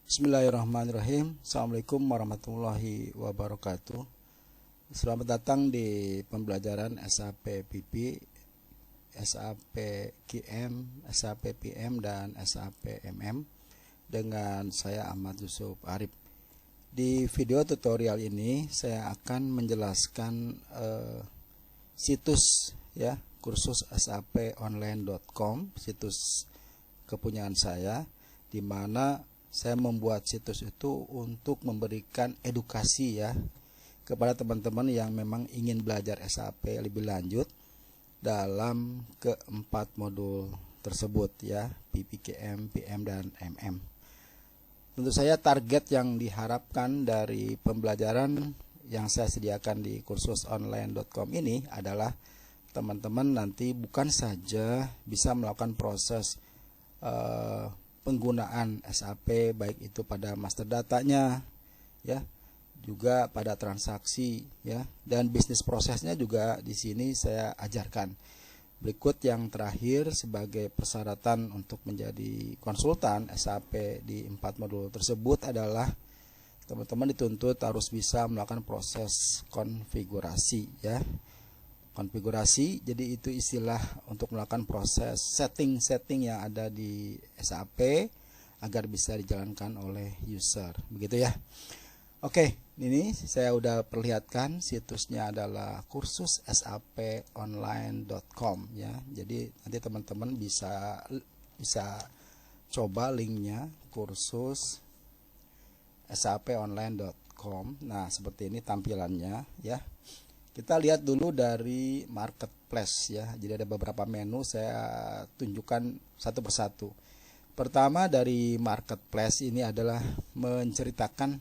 Bismillahirrahmanirrahim. Assalamualaikum warahmatullahi wabarakatuh. Selamat datang di pembelajaran SAP PP, SAP QM, SAP PM, dan SAP MM dengan saya Ahmad Yusuf Arif. Di video tutorial ini saya akan menjelaskan situs ya, kursus saponline.com, situs kepunyaan saya, di mana saya membuat situs itu untuk memberikan edukasi ya kepada teman-teman yang memang ingin belajar SAP lebih lanjut dalam keempat modul tersebut ya, PPKM, PM, dan MM. Tentu saja target yang diharapkan dari pembelajaran yang saya sediakan di kursus online.com ini adalah teman-teman nanti bukan saja bisa melakukan proses penggunaan SAP, baik itu pada master datanya ya, juga pada transaksi ya, dan bisnis prosesnya juga di sini saya ajarkan. Berikut yang terakhir sebagai persyaratan untuk menjadi konsultan SAP di 4 modul tersebut adalah teman-teman dituntut harus bisa melakukan proses konfigurasi ya. Konfigurasi, jadi itu istilah untuk melakukan proses setting yang ada di SAP agar bisa dijalankan oleh user, begitu ya. Oke, ini saya udah perlihatkan situsnya adalah kursus saponline.com ya. Jadi nanti teman-teman bisa coba linknya, kursus saponline.com. Nah, seperti ini tampilannya ya. Kita lihat dulu dari marketplace ya. Jadi ada beberapa menu, saya tunjukkan satu persatu. Pertama dari marketplace ini adalah menceritakan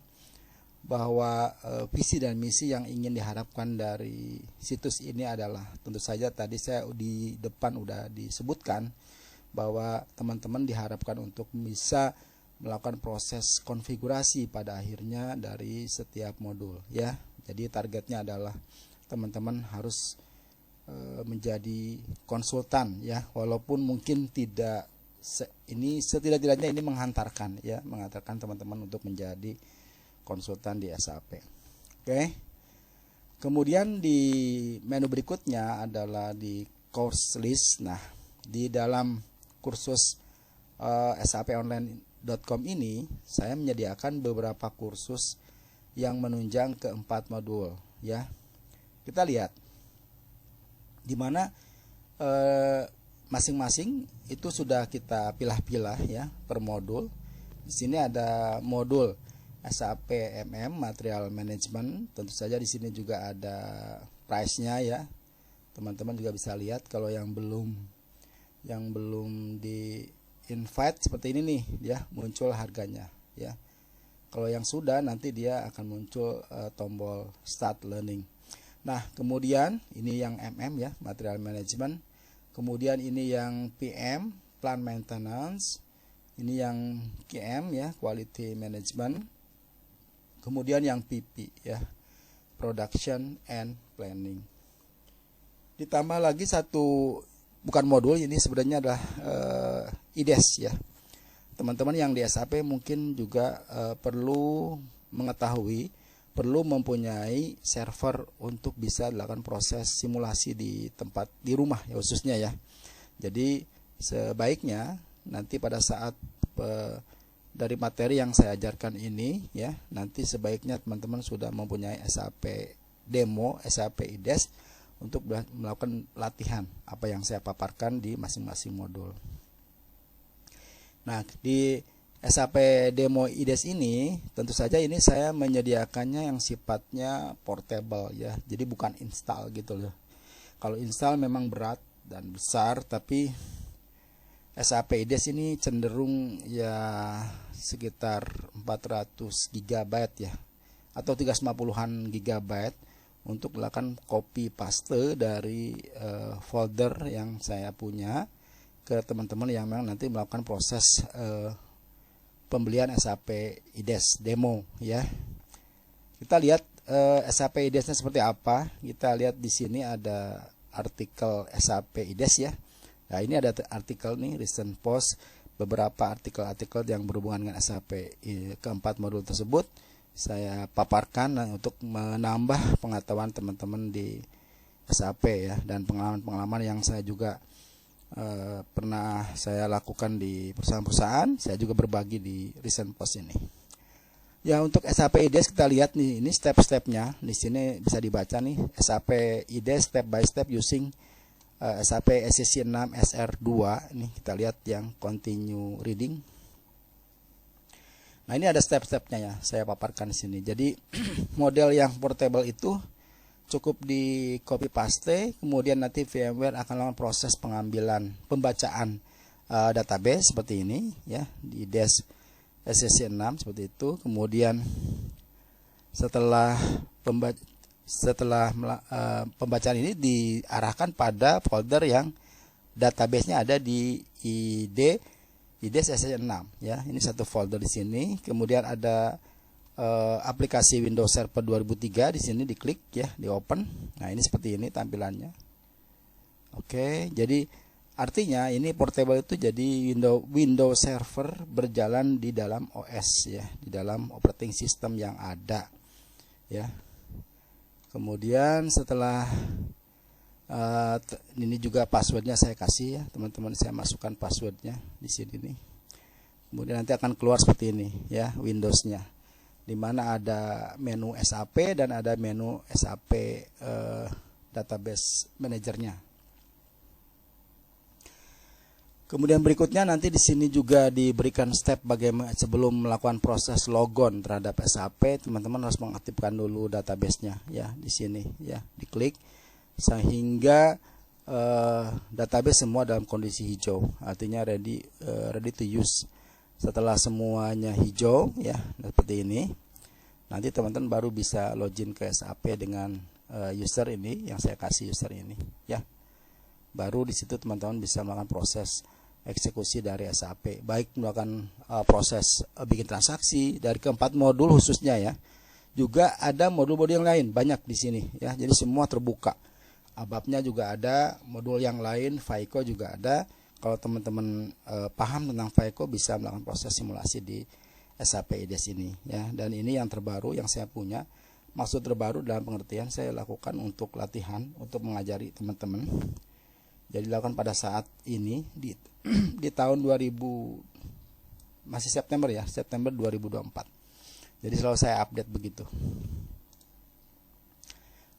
bahwa visi dan misi yang ingin diharapkan dari situs ini adalah, tentu saja tadi saya di depan udah disebutkan bahwa teman-teman diharapkan untuk bisa melakukan proses konfigurasi pada akhirnya dari setiap modul ya. Jadi targetnya adalah teman-teman harus menjadi konsultan ya, walaupun mungkin tidak ini setidak-tidaknya ini menghantarkan teman-teman untuk menjadi konsultan di SAP. Oke. Kemudian di menu berikutnya adalah di course list. Nah, di dalam kursus saponline.com ini saya menyediakan beberapa kursus yang menunjang ke 4 modul ya. Kita lihat di mana masing-masing itu sudah kita pilah-pilah ya per modul. Di sini ada modul SAP MM, Material Management. Tentu saja di sini juga ada price-nya ya. Teman-teman juga bisa lihat kalau yang belum di invite seperti ini nih, dia muncul harganya ya. Kalau yang sudah, nanti dia akan muncul tombol Start Learning. Nah, kemudian ini yang MM ya, Material Management. Kemudian ini yang PM, Plant Maintenance. Ini yang QM ya, Quality Management. Kemudian yang PP ya, Production and Planning. Ditambah lagi satu, bukan modul, ini sebenarnya adalah IDES ya. Teman-teman yang di SAP mungkin juga perlu mengetahui, perlu mempunyai server untuk bisa dilakukan proses simulasi di tempat, di rumah ya khususnya ya. Jadi sebaiknya nanti pada saat dari materi yang saya ajarkan ini ya, nanti sebaiknya teman-teman sudah mempunyai SAP demo, SAP IDES untuk melakukan latihan apa yang saya paparkan di masing-masing modul. Nah, di SAP demo IDES ini tentu saja ini saya menyediakannya yang sifatnya portable ya. Jadi bukan install gitu loh. Kalau install memang berat dan besar, tapi SAP IDES ini cenderung ya sekitar 400 GB ya, atau 350-an GB untuk melakukan copy paste dari folder yang saya punya ke teman-teman yang memang nanti melakukan proses pembelian SAP IDES demo ya. Kita lihat SAP IDES-nya seperti apa. Kita lihat di sini ada artikel SAP IDES ya. Nah, ini ada artikel nih, recent post beberapa artikel-artikel yang berhubungan dengan SAP. Keempat modul tersebut saya paparkan untuk menambah pengetahuan teman-teman di SAP ya, dan pengalaman-pengalaman yang saya juga pernah saya lakukan di perusahaan-perusahaan, saya juga berbagi di Recent Post ini. Ya, untuk SAP IDES kita lihat nih, ini step-stepnya di sini bisa dibaca nih, SAP IDES step by step using SAP SEC 6 SR2. Ini kita lihat yang continue reading. Nah, ini ada step-stepnya ya, saya paparkan di sini. Jadi model yang portable itu cukup di copy paste, kemudian nanti VMware akan melakukan proses pembacaan database seperti ini ya, di IDES SEC 6 seperti itu. Kemudian setelah pembacaan ini diarahkan pada folder yang database-nya ada di IDES SEC 6 ya. Ini satu folder di sini. Kemudian ada aplikasi Windows Server 2003 di sini, diklik ya, di open. Nah, ini seperti ini tampilannya. Oke, jadi artinya ini portable itu jadi Windows Server berjalan di dalam OS ya, di dalam operating system yang ada ya. Kemudian setelah ini juga passwordnya saya kasih ya, teman-teman, saya masukkan passwordnya di sini nih. Kemudian nanti akan keluar seperti ini ya, Windowsnya, di mana ada menu SAP dan ada menu SAP Database Managernya. Kemudian berikutnya nanti di sini juga diberikan step bagaimana sebelum melakukan proses logon terhadap SAP, teman-teman harus mengaktifkan dulu database-nya ya, di sini ya, diklik sehingga database semua dalam kondisi hijau, artinya ready to use. Setelah semuanya hijau ya, seperti ini, nanti teman-teman baru bisa login ke SAP dengan user ini yang saya kasih, user ini ya. Baru di situ teman-teman bisa melakukan proses eksekusi dari SAP, baik melakukan proses bikin transaksi dari keempat modul khususnya ya. Juga ada modul-modul yang lain banyak di sini ya. Jadi semua terbuka. ABAP-nya juga ada, modul yang lain, FICO juga ada. Kalau teman-teman paham tentang FICO bisa melakukan proses simulasi di SAP IDES ini ya. Dan ini yang terbaru yang saya punya. Maksud terbaru dalam pengertian saya lakukan untuk latihan, untuk mengajari teman-teman. Jadi dilakukan pada saat ini di tahun 2000, masih September ya, September 2024. Jadi selalu saya update begitu.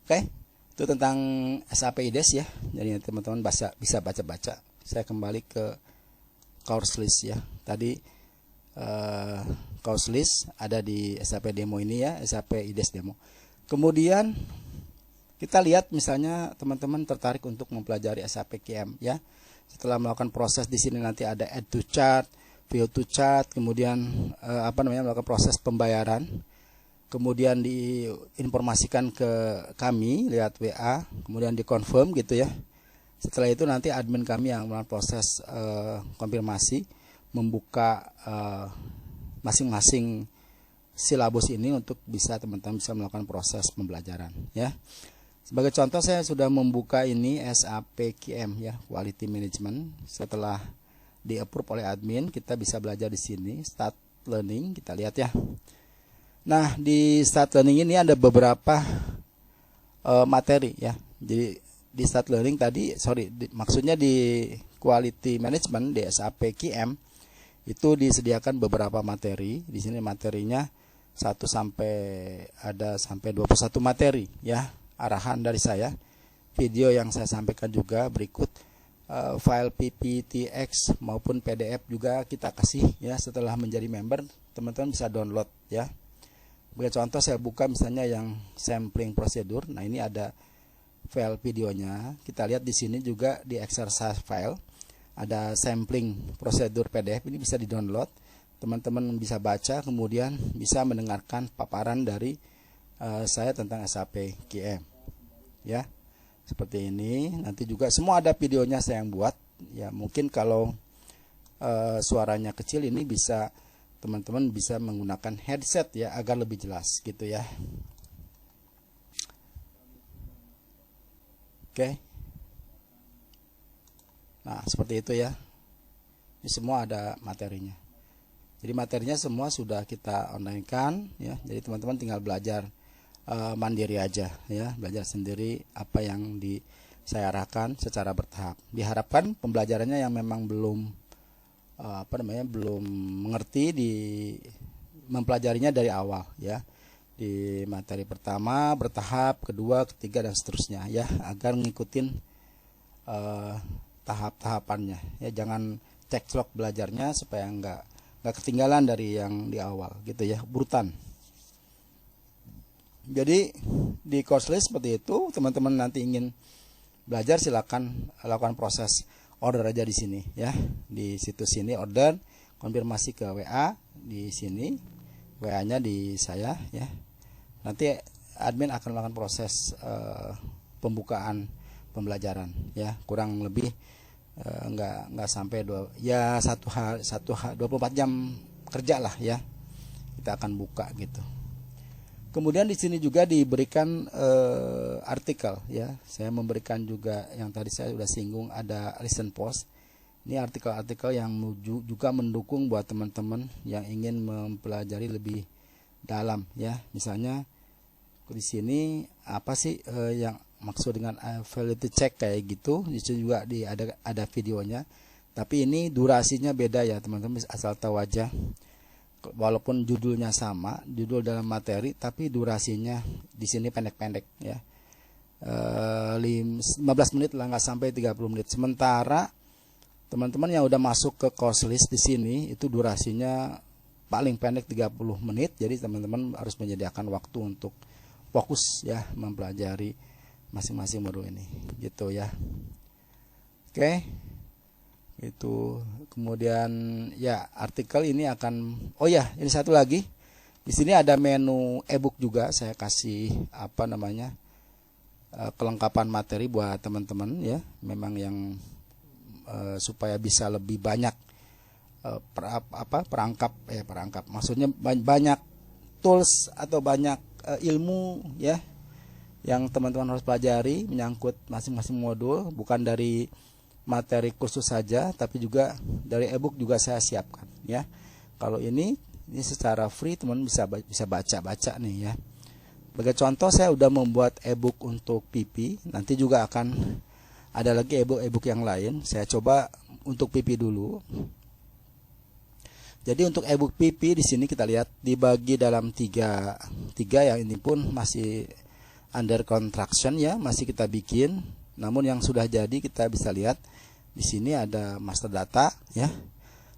Oke, itu tentang SAP IDES ya. Jadi teman-teman bisa baca-baca. Saya kembali ke course list ya. Tadi course list ada di SAP demo ini ya, SAP IDES demo. Kemudian kita lihat misalnya teman-teman tertarik untuk mempelajari SAP QM ya. Setelah melakukan proses di sini nanti ada add to chart, view to chart, kemudian melakukan proses pembayaran. Kemudian diinformasikan ke kami lewat WA, kemudian dikonfirm gitu ya. Setelah itu nanti admin kami yang melakukan proses konfirmasi, membuka masing-masing silabus ini untuk bisa teman-teman bisa melakukan proses pembelajaran ya. Sebagai contoh saya sudah membuka ini SAP QM ya, Quality Management. Setelah di-approve oleh admin, kita bisa belajar di sini Start Learning, kita lihat ya. Nah, di Start Learning ini ada beberapa materi ya. Jadi di Start Learning tadi, maksudnya di Quality Management di SAP QM itu disediakan beberapa materi. Di sini materinya 1 sampai 21 materi ya. Arahan dari saya, video yang saya sampaikan juga berikut, file PPTX maupun PDF juga kita kasih ya. Setelah menjadi member, teman-teman bisa download ya. Sebagai contoh saya buka misalnya yang sampling prosedur. Nah, ini ada file videonya. Kita lihat di sini juga di exercise file ada sampling prosedur PDF, ini bisa di-download. Teman-teman bisa baca, kemudian bisa mendengarkan paparan dari saya tentang SAP QM ya, seperti ini. Nanti juga semua ada videonya saya yang buat ya. Mungkin kalau suaranya kecil ini bisa teman-teman bisa menggunakan headset ya agar lebih jelas gitu ya. Oke. Nah, seperti itu ya. Ini semua ada materinya. Jadi materinya semua sudah kita online-kan ya. Jadi teman-teman tinggal belajar mandiri aja ya, belajar sendiri apa yang saya arahkan secara bertahap. Diharapkan pembelajarannya yang memang belum belum mengerti mempelajarinya dari awal ya. Di materi pertama bertahap, kedua, ketiga dan seterusnya ya, agar ngikutin tahap-tahapannya ya. Jangan cekcok belajarnya supaya nggak ketinggalan dari yang di awal gitu ya, urutan. Jadi di course list seperti itu, teman-teman nanti ingin belajar silakan lakukan proses order aja di sini ya. Di situs sini order, konfirmasi ke WA di sini, WA-nya di saya ya. Nanti admin akan melakukan proses pembukaan pembelajaran ya, kurang lebih nggak sampai 24 jam kerja lah ya, kita akan buka gitu. Kemudian di sini juga diberikan artikel ya. Saya memberikan juga yang tadi saya sudah singgung, ada listen post. Ini artikel-artikel yang juga mendukung buat teman-teman yang ingin mempelajari lebih dalam ya. Misalnya di sini apa sih yang maksud dengan validity check kayak gitu. Di sini juga ada videonya. Tapi ini durasinya beda ya teman-teman, asal tahu aja. Walaupun judulnya sama, judul dalam materi, tapi durasinya di sini pendek-pendek ya. 15 menit lah, nggak sampai 30 menit. Sementara teman-teman yang udah masuk ke course list di sini itu durasinya paling pendek 30 menit. Jadi teman-teman harus menyediakan waktu untuk fokus ya mempelajari masing-masing modul ini gitu ya. Oke. Itu kemudian ya artikel ini akan ini satu lagi di sini ada menu ebook juga, saya kasih kelengkapan materi buat teman-teman ya, memang yang supaya bisa lebih banyak perangkap maksudnya banyak tools atau banyak ilmu ya yang teman-teman harus pelajari menyangkut masing-masing modul, bukan dari materi kursus saja, tapi juga dari ebook juga saya siapkan ya. Kalau ini secara free teman bisa baca nih ya. Sebagai contoh, saya udah membuat ebook untuk PP, nanti juga akan ada lagi ebook yang lain. Saya coba untuk PP dulu. Jadi untuk ebook PP di sini kita lihat dibagi dalam tiga yang ini pun masih under construction ya, masih kita bikin. Namun yang sudah jadi kita bisa lihat di sini ada master data ya.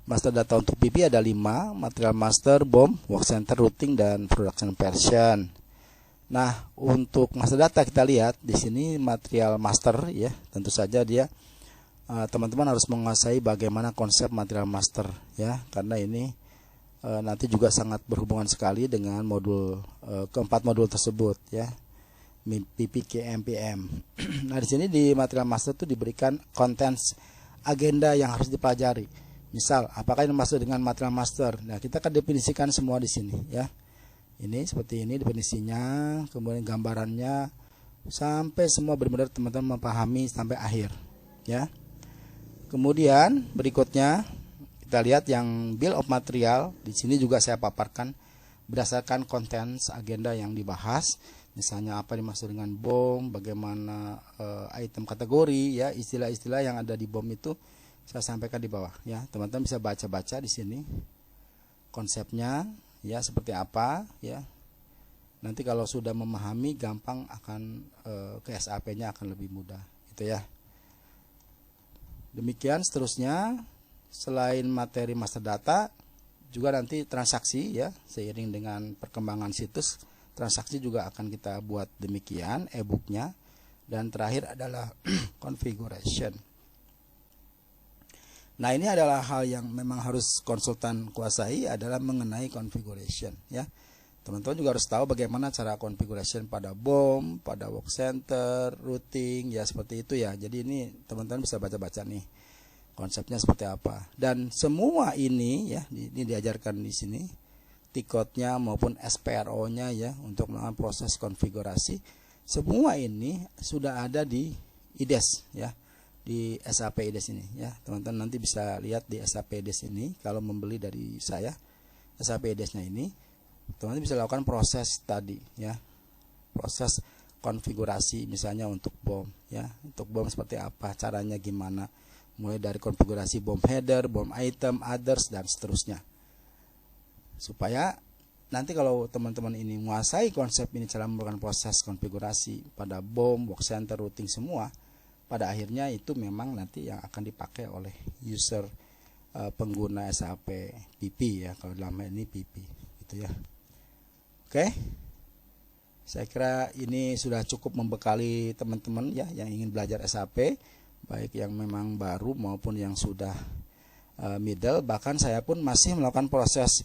Master data untuk PP ada 5, material master, BOM, work center, routing dan production version. Nah, untuk master data kita lihat di sini material master ya. Tentu saja dia teman-teman harus menguasai bagaimana konsep material master ya, karena ini nanti juga sangat berhubungan sekali dengan modul keempat modul tersebut ya. PPK MPM. Nah, di sini di material master itu diberikan contents agenda yang harus dipelajari. Misal, apakah yang dimaksud dengan material master? Nah, kita akan definisikan semua di sini ya. Ini seperti ini definisinya, kemudian gambarannya sampai semua benar-benar teman-teman memahami sampai akhir ya. Kemudian berikutnya kita lihat yang bill of material. Di sini juga saya paparkan berdasarkan contents agenda yang dibahas. Misalnya apa dimaksud dengan BOM, bagaimana item kategori ya, istilah-istilah yang ada di BOM itu saya sampaikan di bawah ya. Teman-teman bisa baca-baca di sini konsepnya ya seperti apa ya. Nanti kalau sudah memahami gampang akan ke SAP-nya akan lebih mudah gitu ya. Demikian seterusnya, selain materi master data juga nanti transaksi ya, seiring dengan perkembangan situs transaksi juga akan kita buat demikian e-booknya. Dan terakhir adalah configuration. Nah, ini adalah hal yang memang harus konsultan kuasai, adalah mengenai configuration ya. Teman-teman juga harus tahu bagaimana cara configuration pada BOM, pada work center, routing ya, seperti itu ya. Jadi ini teman-teman bisa baca-baca nih konsepnya seperti apa. Dan semua ini ya, ini diajarkan di sini. Tiketnya maupun SPRO-nya ya, untuk melakukan proses konfigurasi, semua ini sudah ada di IDES ya. di SAP IDES ini ya. Teman-teman nanti bisa lihat di SAP IDES ini, kalau membeli dari saya SAP IDES-nya ini, teman-teman bisa lakukan proses tadi ya. Proses konfigurasi misalnya untuk BOM ya. Untuk BOM seperti apa, caranya gimana, mulai dari konfigurasi BOM header, BOM item, others, dan seterusnya. Supaya nanti kalau teman-teman ini menguasai konsep ini, cara melakukan proses konfigurasi pada BOM, work center, routing semua, pada akhirnya itu memang nanti yang akan dipakai oleh user pengguna SAP PP ya, kalau dalam hal ini PP gitu ya. Oke, saya kira ini sudah cukup membekali teman-teman ya yang ingin belajar SAP, baik yang memang baru maupun yang sudah middle. Bahkan saya pun masih melakukan proses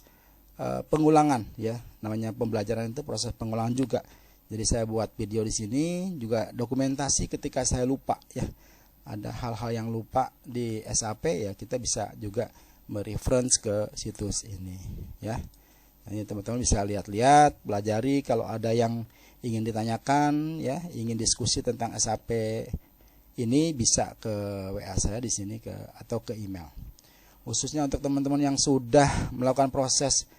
pengulangan ya, namanya pembelajaran itu proses pengulangan juga. Jadi saya buat video di sini juga dokumentasi ketika saya lupa ya, ada hal-hal yang lupa di SAP ya, kita bisa juga mereference ke situs ini ya. Ini teman-teman bisa lihat-lihat, pelajari. Kalau ada yang ingin ditanyakan ya, ingin diskusi tentang SAP ini, bisa ke WA saya di sini atau ke email. Khususnya untuk teman-teman yang sudah melakukan proses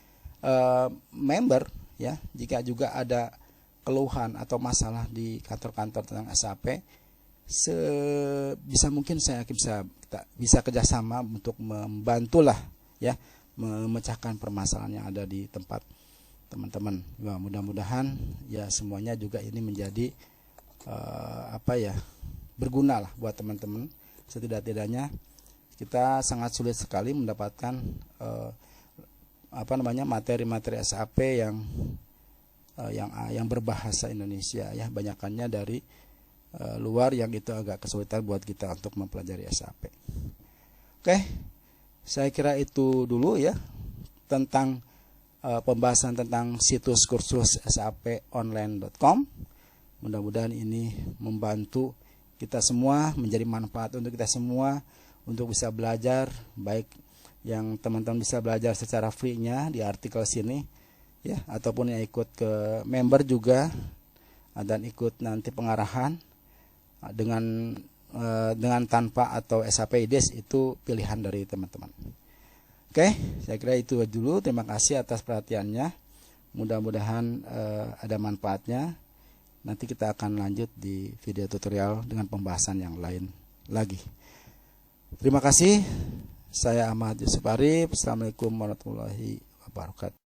member ya, jika juga ada keluhan atau masalah di kantor-kantor tentang SAP, sebisa mungkin kita bisa kerjasama untuk membantulah ya, memecahkan permasalahan yang ada di tempat teman-teman. Ya, mudah-mudahan ya semuanya juga ini menjadi berguna lah buat teman-teman. Setidak-tidaknya kita sangat sulit sekali mendapatkan materi-materi SAP yang berbahasa Indonesia ya, banyakannya dari luar yang itu agak kesulitan buat kita untuk mempelajari SAP. Oke, saya kira itu dulu ya tentang pembahasan tentang situs kursus saponline.com. Mudah-mudahan ini membantu kita semua, menjadi manfaat untuk kita semua untuk bisa belajar, baik yang teman-teman bisa belajar secara free-nya di artikel sini ya, ataupun yang ikut ke member juga dan ikut nanti pengarahan dengan tanpa atau SAP IDES, itu pilihan dari teman-teman. Oke, saya kira itu dulu. Terima kasih atas perhatiannya. Mudah-mudahan ada manfaatnya. Nanti kita akan lanjut di video tutorial dengan pembahasan yang lain lagi. Terima kasih. Saya Ahmad Yusuf Arif. Assalamualaikum warahmatullahi wabarakatuh.